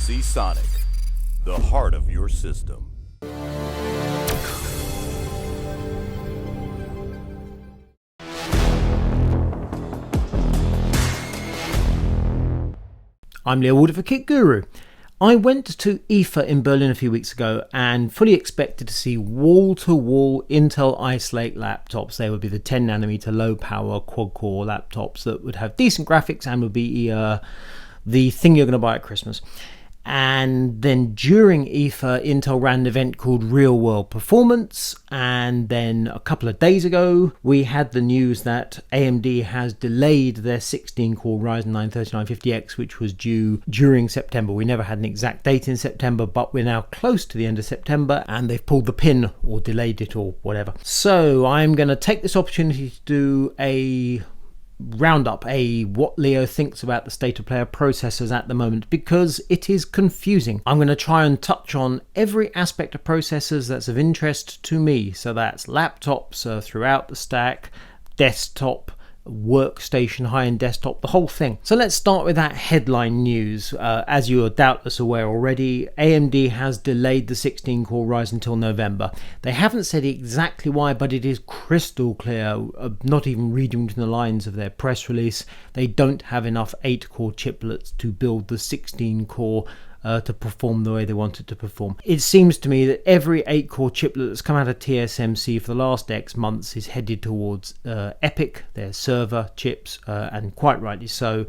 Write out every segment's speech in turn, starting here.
Sonic, the heart of your system. I'm Leo Walder for Kit Guru. I went to IFA in Berlin a few weeks ago and fully expected to see wall-to-wall Intel Ice Lake laptops. They would be the 10nm low-power quad-core laptops that would have decent graphics and would be the thing you're going to buy at Christmas. And then during IFA, Intel ran an event called Real World Performance, and then a couple of days ago we had the news that AMD has delayed their 16-core Ryzen 9 3950X, which was due during September. We never had an exact date in September, but we're now close to the end of September and they've pulled the pin or delayed it or whatever. So I'm going to take this opportunity to do a roundup, what Leo thinks about the state of play of processors at the moment, because it is confusing. I'm going to try and touch on every aspect of processors that's of interest to me. So that's laptops throughout the stack, desktop, workstation, high-end desktop, the whole thing. So let's start with that headline news. As you are doubtless aware already, AMD has delayed the 16-core Ryzen until November. They haven't said exactly why, but it is crystal clear, not even reading between the lines of their press release, they don't have enough 8-core chiplets to build the 16-core to perform the way they want it to perform. It seems to me that every 8-core chiplet that's come out of TSMC for the last X months is headed towards EPYC, their server chips, and quite rightly so,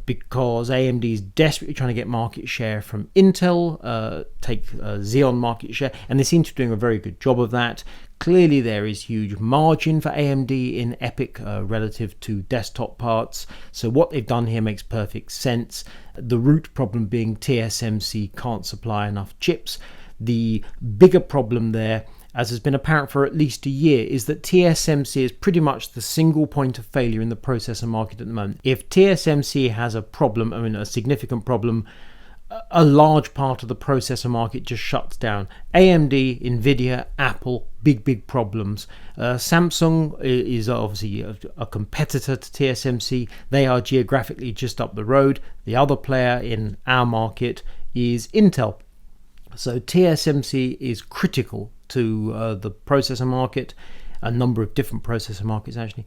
because AMD is desperately trying to get market share from Intel, take Xeon market share, and they seem to be doing a very good job of that. Clearly there is huge margin for AMD in EPYC relative to desktop parts, so what they've done here makes perfect sense. The root problem being TSMC can't supply enough chips. The bigger problem there, as has been apparent for at least a year, is that TSMC is pretty much the single point of failure in the processor market at the moment. If TSMC has a problem, a significant problem, a large part of the processor market just shuts down. AMD, Nvidia, Apple, big problems. Samsung is obviously a competitor to TSMC. They are geographically just up the road. The other player in our market is Intel. So TSMC is critical to the processor market, a number of different processor markets actually.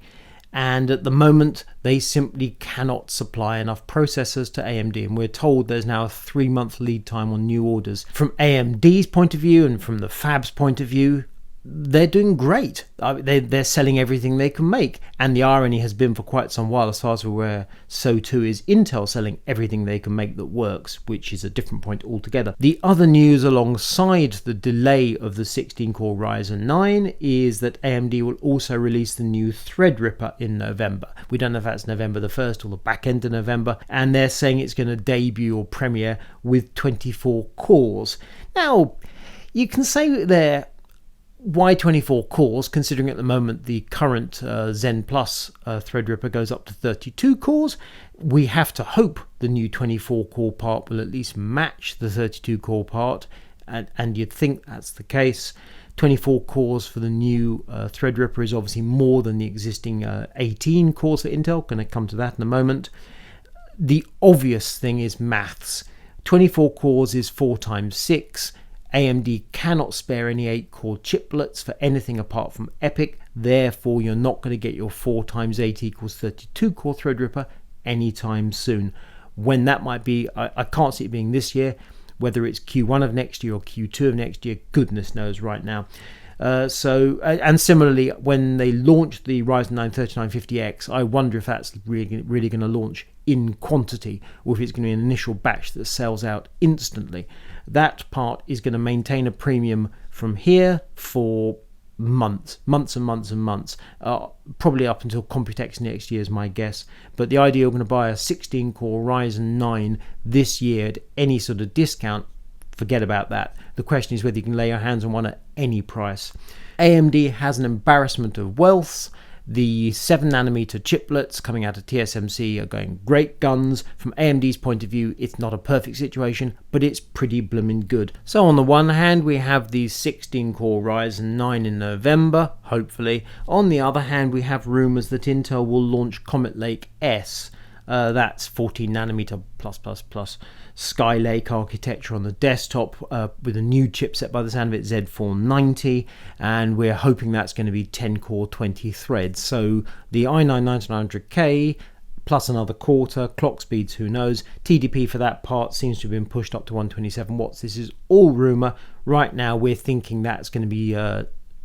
And at the moment, they simply cannot supply enough processors to AMD. And we're told there's now a 3-month lead time on new orders. From AMD's point of view and from the fab's point of view, they're doing great. They're selling everything they can make. And the irony has been for quite some while, as far as we're aware, so too is Intel selling everything they can make that works, which is a different point altogether. The other news alongside the delay of the 16-core Ryzen 9 is that AMD will also release the new Threadripper in November. We don't know if that's November the 1st or the back end of November. And they're saying it's going to debut or premiere with 24 cores. Now, you can say there, why 24 cores, considering at the moment the current Zen Plus Threadripper goes up to 32 cores. We have to hope the new 24 core part will at least match the 32 core part, and you'd think that's the case. 24 cores for the new Threadripper is obviously more than the existing 18 cores for Intel. Going to come to that in a moment. The obvious thing is maths. 24 cores is 4 times 6. AMD cannot spare any 8-core chiplets for anything apart from EPYC, therefore you're not going to get your 4 times 8 equals 32 core Threadripper anytime soon. When that might be, I can't see it being this year. Whether it's Q1 of next year or Q2 of next year, goodness knows right now. And similarly, when they launched the Ryzen 9 3950X, I wonder if that's really going to launch in quantity, or if it's going to be an initial batch that sells out instantly. That part is going to maintain a premium from here for months, probably up until Computex next year is my guess. But the idea of going to buy a 16-core Ryzen 9 this year at any sort of discount, forget about that. The question is whether you can lay your hands on one at any price. AMD has an embarrassment of wealth. The 7nm chiplets coming out of TSMC are going great guns. From AMD's point of view, it's not a perfect situation, but it's pretty blooming good. So on the one hand, we have the 16-core Ryzen 9 in November, hopefully. On the other hand, we have rumours that Intel will launch Comet Lake-S That's 14 nanometer plus Skylake architecture on the desktop with a new chipset by the sound of it, Z490, and we're hoping that's going to be 10 core 20 threads. So the i9-9900K plus another quarter, clock speeds who knows. TDP for that part seems to have been pushed up to 127 watts. This is all rumour. Right now we're thinking that's going to be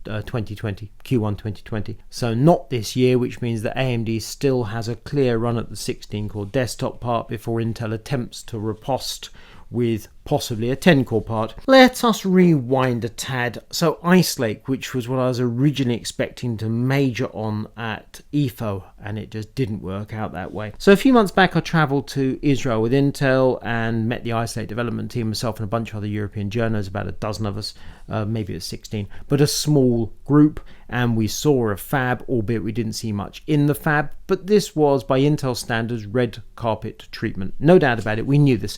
2020, Q1 2020. So not this year, which means that AMD still has a clear run at the 16 core desktop part before Intel attempts to riposte with possibly a 10 core part. Let us rewind a tad. So Ice Lake, which was what I was originally expecting to major on at EFO, and it just didn't work out that way. So a few months back I travelled to Israel with Intel and met the Ice Lake development team, myself and a bunch of other European journos, about a dozen of us, maybe it was 16, but a small group, and we saw a fab, albeit we didn't see much in the fab, but this was by Intel standards red carpet treatment, no doubt about it. We knew this,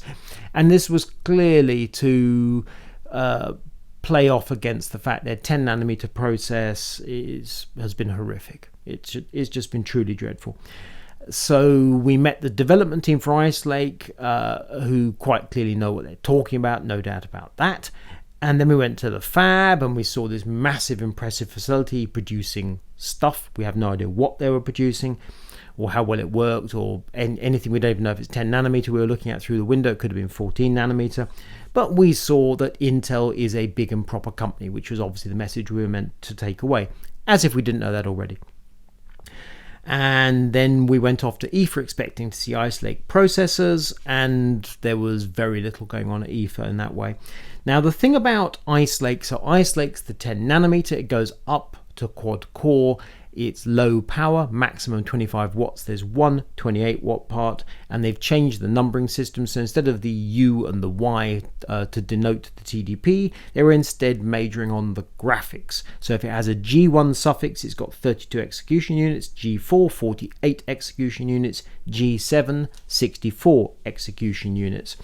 and this was clearly to play off against the fact their 10 nanometer process has been horrific. It's just been truly dreadful. So we met the development team for Ice Lake, who quite clearly know what they're talking about, no doubt about that. And then we went to the fab and we saw this massive, impressive facility producing stuff. We have no idea what they were producing or how well it worked or anything. We don't even know if it's 10 nanometer we were looking at through the window. It could have been 14 nanometer. But we saw that Intel is a big and proper company, which was obviously the message we were meant to take away, as if we didn't know that already. And then we went off to EFA expecting to see Ice Lake processors, and there was very little going on at EFA in that way. Now the thing about Ice Lake, so Ice Lake's the 10 nanometer, it goes up to quad core, it's low power, maximum 25 watts, there's one 28 watt part, and they've changed the numbering system, so instead of the U and the Y to denote the TDP, they were instead majoring on the graphics. So if it has a G1 suffix, it's got 32 execution units, G4 48 execution units, G7 64 execution units.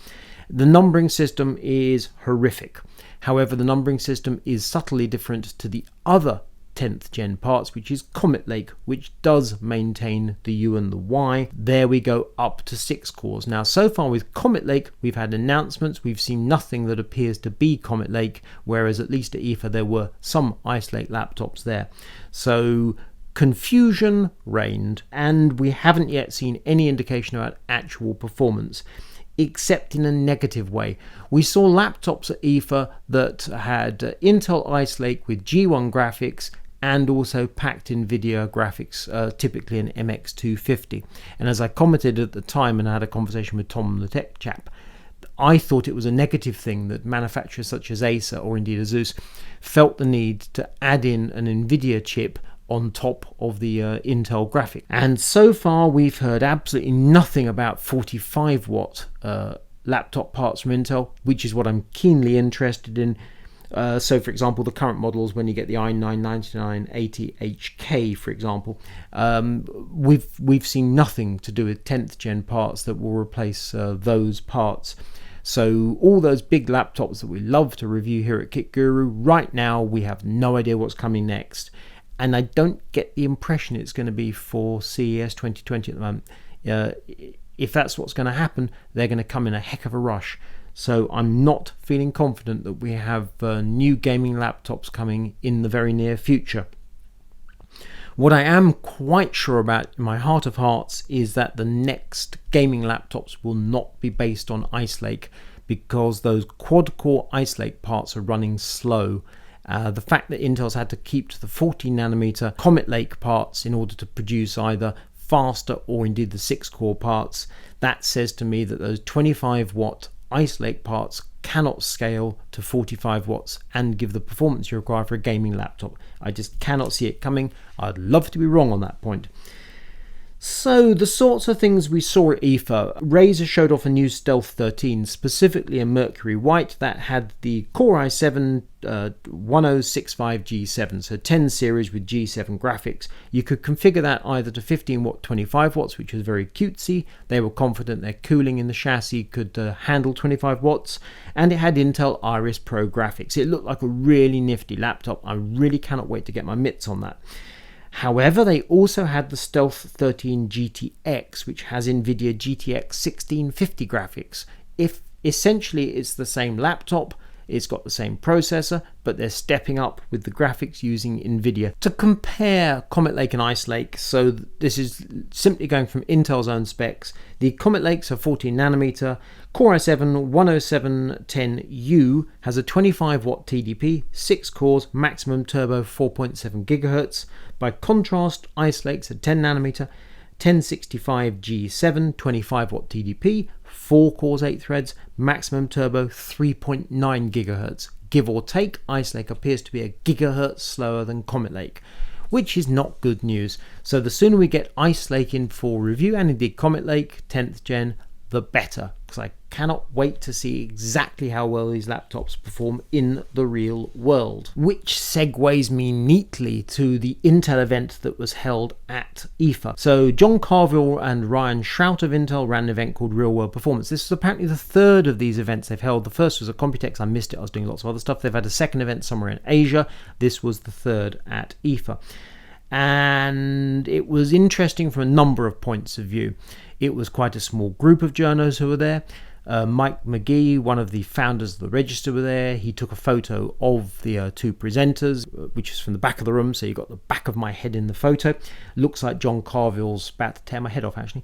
The numbering system is horrific. However, the numbering system is subtly different to the other 10th gen parts, which is Comet Lake, which does maintain the U and the Y. There we go up to 6 cores. Now so far with Comet Lake we've had announcements, we've seen nothing that appears to be Comet Lake, whereas at least at EFA there were some Ice Lake laptops there. So confusion reigned, and we haven't yet seen any indication about actual performance, except in a negative way. We saw laptops at EFA that had Intel Ice Lake with G1 graphics and also packed NVIDIA graphics, typically an MX250. And as I commented at the time and I had a conversation with Tom, the tech chap, I thought it was a negative thing that manufacturers such as Acer or indeed Asus felt the need to add in an NVIDIA chip on top of the Intel graphic. And so far we've heard absolutely nothing about 45 watt laptop parts from Intel, which is what I'm keenly interested in. So for example, the current models, when you get the i9-9980HK, for example, we've seen nothing to do with 10th gen parts that will replace those parts. So all those big laptops that we love to review here at Kit Guru, right now we have no idea what's coming next. And I don't get the impression it's going to be for CES 2020 at the moment. If that's what's going to happen, they're going to come in a heck of a rush. So I'm not feeling confident that we have new gaming laptops coming in the very near future. What I am quite sure about in my heart of hearts is that the next gaming laptops will not be based on Ice Lake, because those quad-core Ice Lake parts are running slow. The fact that Intel's had to keep to the 14 nanometer Comet Lake parts in order to produce either faster or indeed the 6-core parts, that says to me that those 25 watt Ice Lake parts cannot scale to 45 watts and give the performance you require for a gaming laptop. I just cannot see it coming. I'd love to be wrong on that point. So the sorts of things we saw at EFA, Razer showed off a new Stealth 13, specifically a Mercury White that had the Core i7 1065G7, so 10 series with G7 graphics. You could configure that either to 15 watt, 25 watts, which was very cutesy. They were confident their cooling in the chassis could handle 25 watts, and it had Intel Iris Pro graphics. It looked like a really nifty laptop. I really cannot wait to get my mitts on that. However, they also had the Stealth 13 GTX, which has NVIDIA GTX 1650 graphics. If essentially it's the same laptop, it's got the same processor, but they're stepping up with the graphics using NVIDIA. To compare Comet Lake and Ice Lake, so this is simply going from Intel's own specs. The Comet Lakes are 14 nanometer. Core i7 10710U has a 25 watt TDP, 6 cores, maximum turbo 4.7 gigahertz. By contrast, Ice Lake's a 10 nanometer. 1065G7, 25 watt TDP, 4 cores, 8 threads, maximum turbo 3.9 GHz. Give or take, Ice Lake appears to be a gigahertz slower than Comet Lake, which is not good news. So the sooner we get Ice Lake in for review, and indeed Comet Lake 10th gen, the better, because I cannot wait to see exactly how well these laptops perform in the real world. Which segues me neatly to the Intel event that was held at IFA. So John Carville and Ryan Shrout of Intel ran an event called Real World Performance. This is apparently the third of these events they've held. The first was at Computex. I missed it. I was doing lots of other stuff. They've had a second event somewhere in Asia. This was the third at IFA. And it was interesting from a number of points of view. It was quite a small group of journos who were there. Mike McGee, one of the founders of the Register, were there. He took a photo of the two presenters, which is from the back of the room, so you got the back of my head in the photo. Looks like John Carville's about to tear my head off, actually.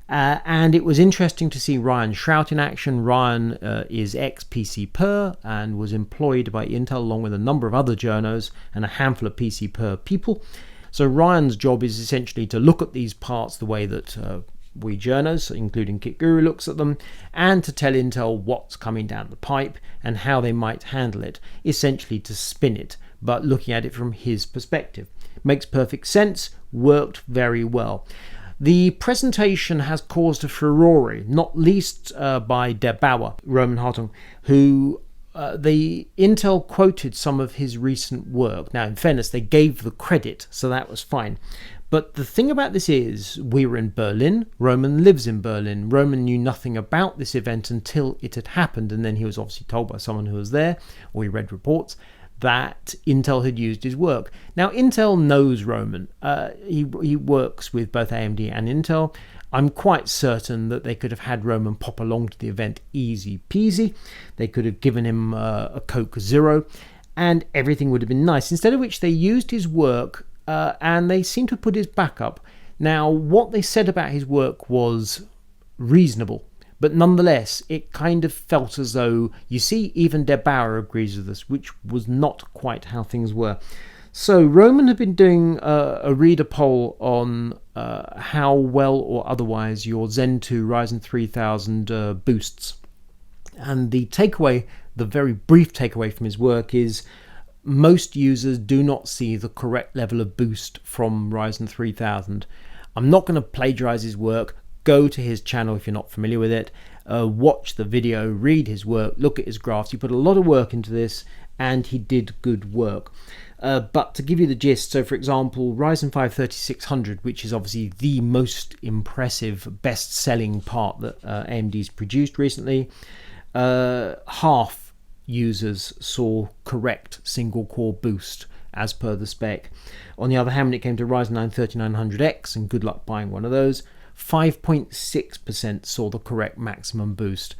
And it was interesting to see Ryan Shrout in action. Ryan is ex-PC Per and was employed by Intel along with a number of other journos and a handful of PC Per people. So Ryan's job is essentially to look at these parts the way that we journos, including Kit Guru, looks at them, and to tell Intel what's coming down the pipe and how they might handle it, essentially to spin it, but looking at it from his perspective. Makes perfect sense, worked very well. The presentation has caused a furore, not least by Der8auer, Roman Hartung, who the Intel quoted some of his recent work. Now, in fairness, they gave the credit, so that was fine. But the thing about this is, we were in Berlin. Roman lives in Berlin. Roman knew nothing about this event until it had happened, and then he was obviously told by someone who was there, or he read reports, that Intel had used his work. Now, Intel knows Roman. He works with both AMD and Intel. I'm quite certain that they could have had Roman pop along to the event easy peasy. They could have given him a Coke Zero, and everything would have been nice. Instead of which, they used his work and they seem to put his back up. Now, what they said about his work was reasonable, but nonetheless, it kind of felt as though, you see, even Der8auer agrees with this, which was not quite how things were. So Roman had been doing a reader poll on how well or otherwise your Zen 2 Ryzen 3000 boosts. And the takeaway, the very brief takeaway from his work is, most users do not see the correct level of boost from Ryzen 3000. I'm not going to plagiarize his work. Go to his channel if you're not familiar with it. Watch the video, read his work, look at his graphs. He put a lot of work into this, and he did good work. But to give you the gist, so for example, Ryzen 5 3600, which is obviously the most impressive, best-selling part that AMD's produced recently, half users saw correct single-core boost as per the spec. On the other hand, when it came to Ryzen 9 3900X, and good luck buying one of those, 5.6% saw the correct maximum boost.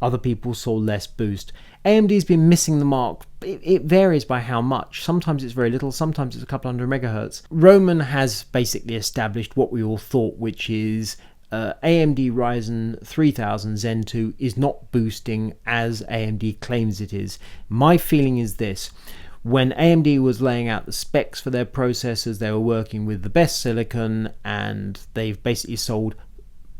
Other people saw less boost. AMD's been missing the mark. It varies by how much. Sometimes it's very little, sometimes it's a couple hundred megahertz. Roman has basically established what we all thought, which is AMD Ryzen 3000 Zen 2 is not boosting as AMD claims it is. My feeling is this: when AMD was laying out the specs for their processors, they were working with the best silicon, and they've basically sold,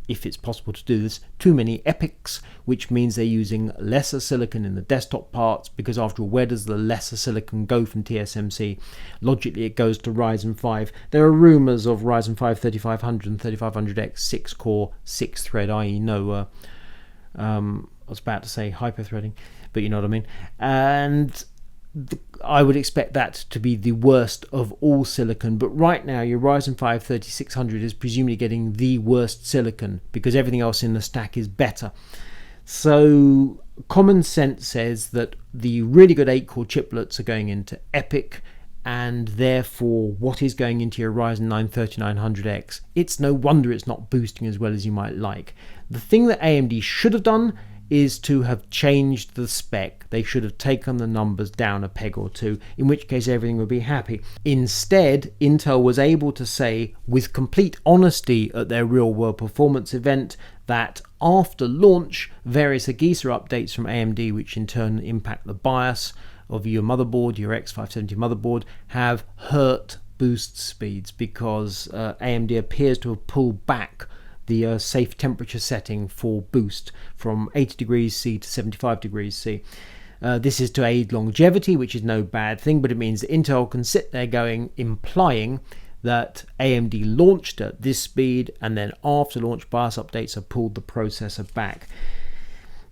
if it's possible to do this, too many EPYCs, which means they're using lesser silicon in the desktop parts, because after all, where does the lesser silicon go from TSMC? Logically, it goes to Ryzen 5. There are rumors of Ryzen 5 3500 and 3500X 6-core, 6-thread, i.e. no, I was about to say hyper-threading, but you know what I mean. And I would expect that to be the worst of all silicon, but right now your Ryzen 5 3600 is presumably getting the worst silicon because everything else in the stack is better. So common sense says that the really good 8-core chiplets are going into EPYC, and therefore what is going into your Ryzen 9 3900X, it's no wonder it's not boosting as well as you might like. The thing that AMD should have done is to have changed the spec. They should have taken the numbers down a peg or two, in which case everything would be happy. Instead, Intel was able to say with complete honesty at their real world performance event that after launch, various AGESA updates from AMD, which in turn impact the BIOS of your motherboard, your X570 motherboard, have hurt boost speeds because AMD appears to have pulled back the safe temperature setting for boost from 80 degrees C to 75 degrees C. This is to aid longevity, which is no bad thing, but it means that Intel can sit there implying that AMD launched at this speed and then after launch BIOS updates have pulled the processor back.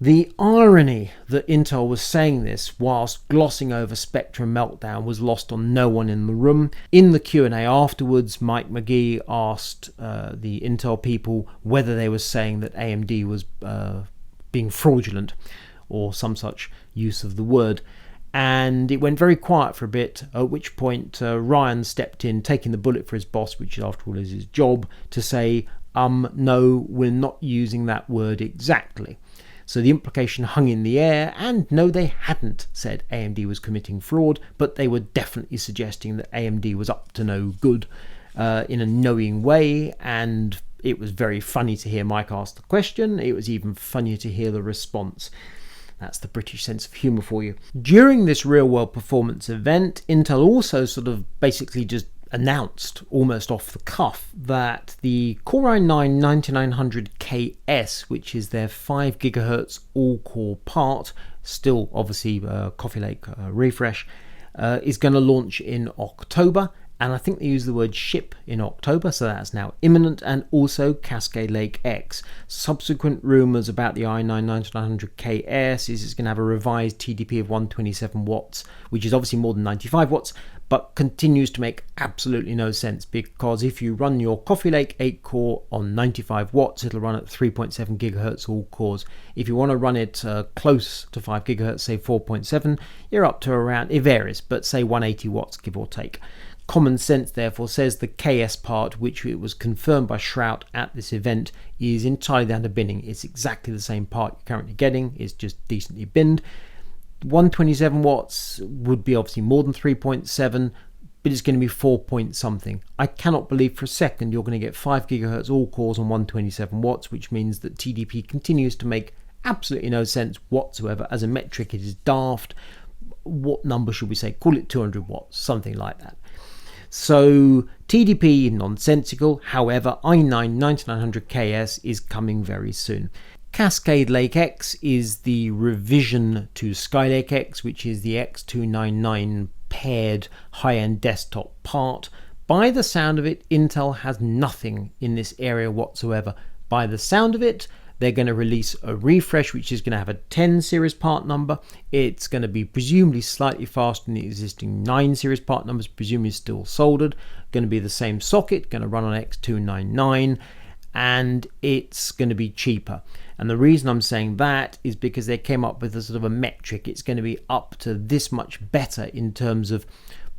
The irony that Intel was saying this whilst glossing over Spectrum Meltdown was lost on no one in the room. In the Q&A afterwards, Mike McGee asked the Intel people whether they were saying that AMD was being fraudulent or some such use of the word. And it went very quiet for a bit, at which point Ryan stepped in, taking the bullet for his boss, which after all is his job, to say, no, we're not using that word exactly. So the implication hung in the air, and no, they hadn't said AMD was committing fraud, but they were definitely suggesting that AMD was up to no good in a knowing way, and it was very funny to hear Mike ask the question. It was even funnier to hear the response. That's the British sense of humour for you. During this real-world performance event, Intel also sort of basically just announced, almost off the cuff, that the Core i9 9900KS, which is their 5 GHz all-core part, still obviously Coffee Lake refresh, is going to launch in October. And I think they use the word ship in October, so that's now imminent, and also Cascade Lake-X. Subsequent rumours about the i9 9900KS is it's going to have a revised TDP of 127 watts, which is obviously more than 95 watts, but continues to make absolutely no sense, because if you run your Coffee Lake 8 core on 95 watts, it'll run at 3.7 gigahertz all cores. If you want to run it close to 5 gigahertz, say 4.7, you're up to around, it varies, but say 180 watts, give or take. Common sense, therefore, says the KS part, which it was confirmed by Shrout at this event, is entirely down to binning. It's exactly the same part you're currently getting, it's just decently binned. 127 watts would be obviously more than 3.7, but it's going to be 4 point something. I cannot believe for a second you're going to get 5 gigahertz all cores on 127 watts, which means that TDP continues to make absolutely no sense whatsoever. As a metric, it is daft. What number should we say? Call it 200 watts, something like that. So TDP nonsensical. However, i9 9900KS is coming very soon. Cascade Lake-X is the revision to Skylake-X, which is the X299 paired high-end desktop part. By the sound of it, Intel has nothing in this area whatsoever. By the sound of it, they're going to release a refresh, which is going to have a 10 series part number. It's going to be presumably slightly faster than the existing 9 series part numbers, presumably still soldered. Going to be the same socket, going to run on X299, and it's going to be cheaper. And the reason I'm saying that is because they came up with a sort of a metric. It's going to be up to this much better in terms of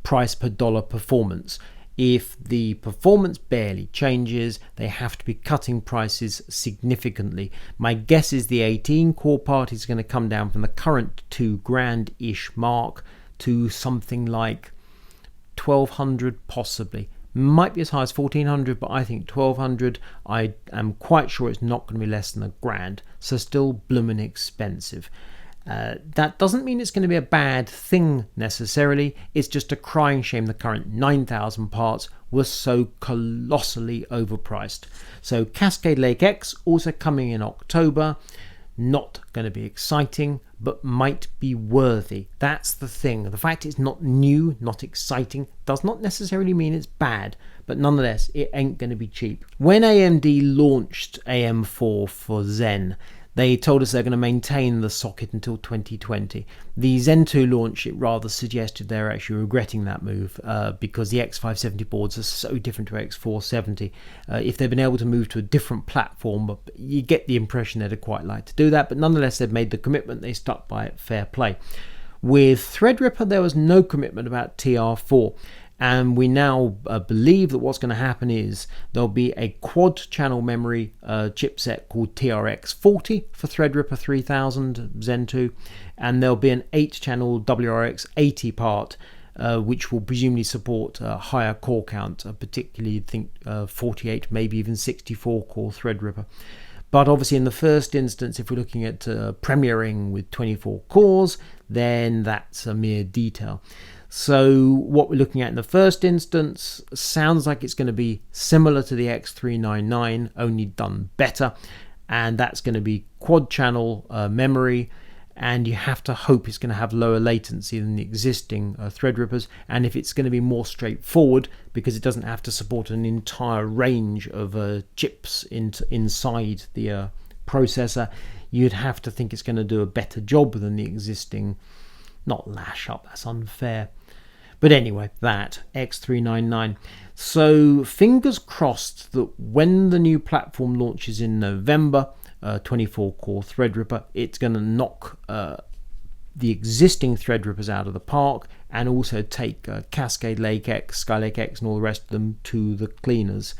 price per dollar performance. If the performance barely changes, they have to be cutting prices significantly. My guess is the 18 core part is going to come down from the current $2,000-ish mark to something like 1,200 possibly. Might be as high as 1,400, but I think 1,200. I am quite sure it's not going to be less than $1,000, so still blooming expensive. That doesn't mean it's going to be a bad thing necessarily. It's just a crying shame the current 9,000 parts were so colossally overpriced. So Cascade Lake-X also coming in October. Not going to be exciting, but might be worthy. That's the thing. The fact it's not new, not exciting, does not necessarily mean it's bad, but nonetheless, it ain't going to be cheap. When AMD launched AM4 for Zen, they told us they're going to maintain the socket until 2020. The Zen 2 launch, it rather suggested they're actually regretting that move because the X570 boards are so different to X470. If they'd been able to move to a different platform, you get the impression they'd quite like to do that, but nonetheless they've made the commitment, they stuck by it, fair play. With Threadripper, there was no commitment about TR4. And we now believe that what's going to happen is there'll be a quad channel memory chipset called TRX40 for Threadripper 3000 Zen 2, and there'll be an 8-channel WRX80 part which will presumably support a higher core count, particularly I think 48, maybe even 64 core Threadripper. But obviously in the first instance, if we're looking at premiering with 24 cores, then that's a mere detail. So what we're looking at in the first instance sounds like it's going to be similar to the X399, only done better. And that's going to be quad channel memory. And you have to hope it's going to have lower latency than the existing Threadrippers. And if it's going to be more straightforward, because it doesn't have to support an entire range of chips inside the processor, you'd have to think it's going to do a better job than the existing, not lash up, that's unfair. But anyway, that X399. So fingers crossed that when the new platform launches in November, 24-core Threadripper, it's going to knock the existing Threadrippers out of the park and also take Cascade Lake-X, Skylake-X and all the rest of them to the cleaners.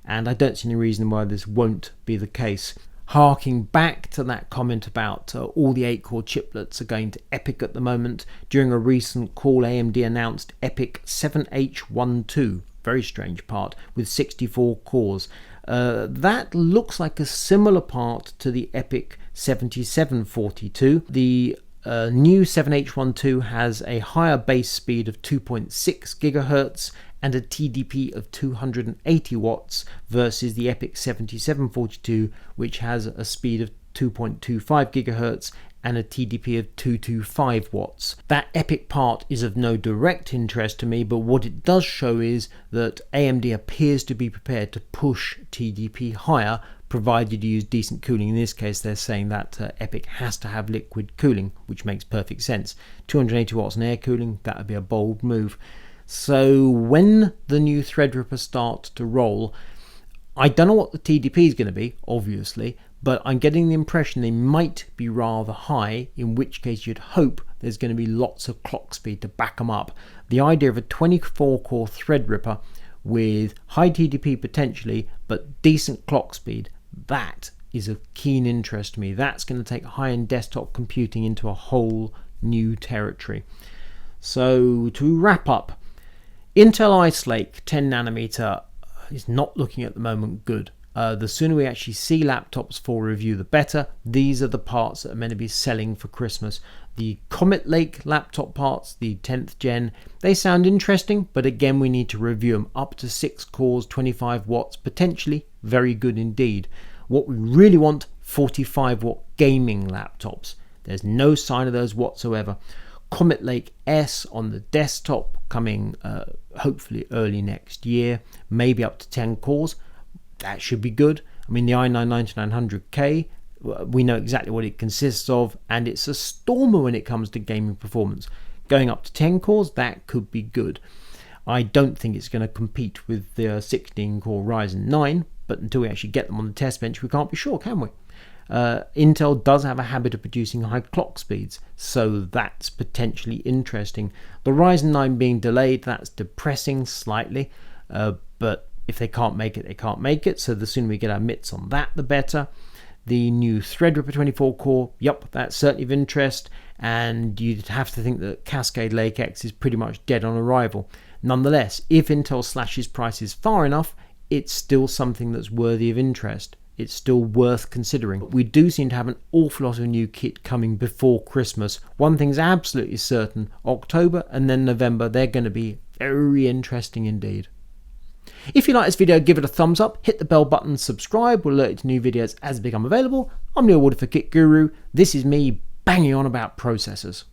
And I don't see any reason why this won't be the case. Harking back to that comment about all the 8-core chiplets are going to EPYC at the moment, during a recent call AMD announced EPYC 7H12, very strange part, with 64 cores. That looks like a similar part to the EPYC 7742. The new 7H12 has a higher base speed of 2.6 GHz and a TDP of 280 watts versus the EPYC 7742, which has a speed of 2.25 GHz and a TDP of 225 watts. That EPYC part is of no direct interest to me, but what it does show is that AMD appears to be prepared to push TDP higher, provided you use decent cooling. In this case, they're saying that EPYC has to have liquid cooling, which makes perfect sense. 280 watts in air cooling, that would be a bold move. So when the new Threadripper starts to roll, I don't know what the TDP is going to be, obviously, but I'm getting the impression they might be rather high, in which case you'd hope there's going to be lots of clock speed to back them up. The idea of a 24-core Threadripper with high TDP potentially, but decent clock speed, that is of keen interest to me. That's going to take high-end desktop computing into a whole new territory. So to wrap up, Intel Ice Lake 10 nanometer is not looking at the moment good. The sooner we actually see laptops for review, the better. These are the parts that are meant to be selling for Christmas. The Comet Lake laptop parts, the 10th gen, they sound interesting, but again, we need to review them. Up to 6 cores, 25 watts, potentially very good indeed. What we really want, 45 watt gaming laptops. There's no sign of those whatsoever. Comet Lake-S on the desktop coming hopefully early next year, maybe up to 10 cores. That should be good. I mean, the i9-9900K, we know exactly what it consists of, and it's a stormer when it comes to gaming performance. Going up to 10 cores, that could be good. I don't think it's going to compete with the 16-core Ryzen 9, but until we actually get them on the test bench, we can't be sure, can we? Intel does have a habit of producing high clock speeds, so that's potentially interesting. The Ryzen 9 being delayed, that's depressing slightly, but if they can't make it, they can't make it, so the sooner we get our mitts on that, the better. The new Threadripper 24 core, yep, that's certainly of interest, and you'd have to think that Cascade Lake-X is pretty much dead on arrival. Nonetheless, if Intel slashes prices far enough, it's still something that's worthy of interest. It's still worth considering. We do seem to have an awful lot of new kit coming before Christmas. One thing's absolutely certain, October and then November, they're going to be very interesting indeed. If you like this video, give it a thumbs up, hit the bell button, subscribe, will alert you to new videos as they become available. I'm Neil Wood for Kit Guru. This is me banging on about processors.